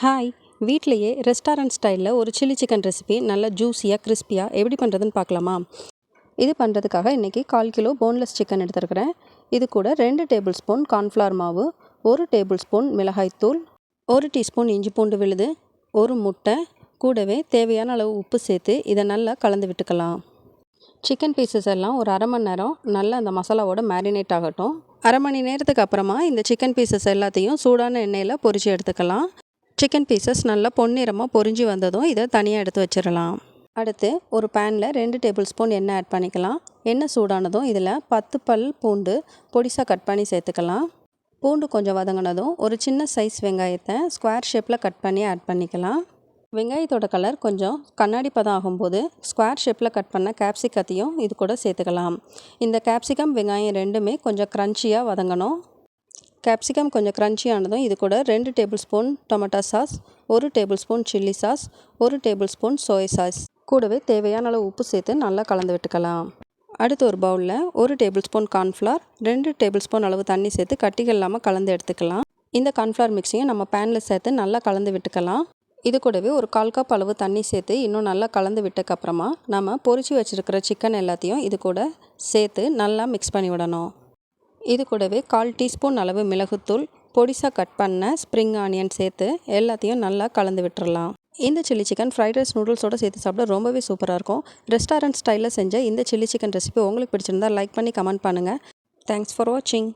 Hi! வீட்லயே restaurant ஸ்டைல்ல ஒரு சில்லி சிக்கன் ரெசிபி நல்லா ஜூஸியாக கிறிஸ்பியாக எப்படி பண்ணுறதுன்னு பார்க்கலாமா? இது பண்ணுறதுக்காக இன்றைக்கி 1/4 கிலோ போன்லெஸ் சிக்கன் எடுத்துருக்கிறேன். இது கூட 2 டேபிள் ஸ்பூன் கார்ன்ஃப்ளவர் மாவு, 1 டேபிள் ஸ்பூன் மிளகாய்த்தூள், 1 டீஸ்பூன் இஞ்சி பூண்டு விழுது, 1 முட்டை, கூடவே தேவையான அளவு உப்பு சேர்த்து இதை நல்லா கலந்து விட்டுக்கலாம். சிக்கன் பீசஸ் எல்லாம் ஒரு 1/2 மணி நேரம் நல்லா அந்த மசாலாவோட மேரினேட் ஆகட்டும். 1/2 மணி நேரத்துக்கு அப்புறமா இந்த சிக்கன் பீசஸ் எல்லாத்தையும் சூடான எண்ணெயில் பொரித்து எடுத்துக்கலாம். சிக்கன் பீசஸ் நல்லா பொன்னிறமாக பொரிஞ்சு வந்ததும் இதை தனியாக எடுத்து வச்சிடலாம். அடுத்து ஒரு பேனில் 2 டேபிள் ஸ்பூன் எண்ணெய் ஆட் பண்ணிக்கலாம். எண்ணெய் சூடானதும் இதில் 10 பல் பூண்டு பொடிசாக கட் பண்ணி சேர்த்துக்கலாம். பூண்டு கொஞ்சம் வதங்கினதும் ஒரு சின்ன சைஸ் வெங்காயத்தை ஸ்கொயர் ஷேப்பில் கட் பண்ணி ஆட் பண்ணிக்கலாம். வெங்காயத்தோட கலர் கொஞ்சம் கண்ணாடி பதம் ஆகும்போது ஸ்கொயர் ஷேப்பில் கட் பண்ண கேப்சிகத்தையும் இது கூட சேர்த்துக்கலாம். இந்த கேப்சிகம் வெங்காயம் ரெண்டுமே கொஞ்சம் க்ரன்ச்சியாக வதங்கணும். கேப்சிகம் கொஞ்சம் க்ரன்ச்சி ஆனதும் இது கூட 2 table spoon tomato sauce, 1 table spoon chilli sauce, 1 table spoon சோய் சாஸ், கூடவே தேவையான அளவு உப்பு சேர்த்து நல்லா கலந்து விட்டுக்கலாம். அடுத்து ஒரு பவுலில் 1 table spoon cornflour, 2 table spoon அளவு தண்ணி சேர்த்து கட்டிகள் இல்லாமல் கலந்து எடுத்துக்கலாம். இந்த கார்ன்ஃப்ளவர் மிக்ஸையும் நம்ம பேனில் சேர்த்து நல்லா கலந்து விட்டுக்கலாம். இது கூடவே ஒரு 1/4 கப் அளவு தண்ணி சேர்த்து இன்னும் நல்லா கலந்து விட்டதுக்கப்புறமா நம்ம பொரிச்சு வச்சுருக்கிற சிக்கன் எல்லாத்தையும் இது கூட சேர்த்து நல்லா மிக்ஸ் பண்ணி விடணும். இது கூடவே 1/4 டீஸ்பூன் அளவு மிளகுத்தூள், பொடிசாக கட் பண்ண ஸ்ப்ரிங் ஆனியன் சேர்த்து எல்லாத்தையும் நல்லா கலந்து விட்டுறலாம். இந்த சில்லி சிக்கன் ஃப்ரைட் ரைஸ் நூடுல்ஸோடு சேர்த்து சாப்பிட ரொம்பவே சூப்பராக இருக்கும். ரெஸ்டாரண்ட் ஸ்டைலில் செஞ்ச இந்த சில்லி சிக்கன் ரெசிபி உங்களுக்கு பிடிச்சிருந்தா லைக் பண்ணி கமெண்ட் பண்ணுங்கள். தேங்க்ஸ் ஃபார் வாட்சிங்.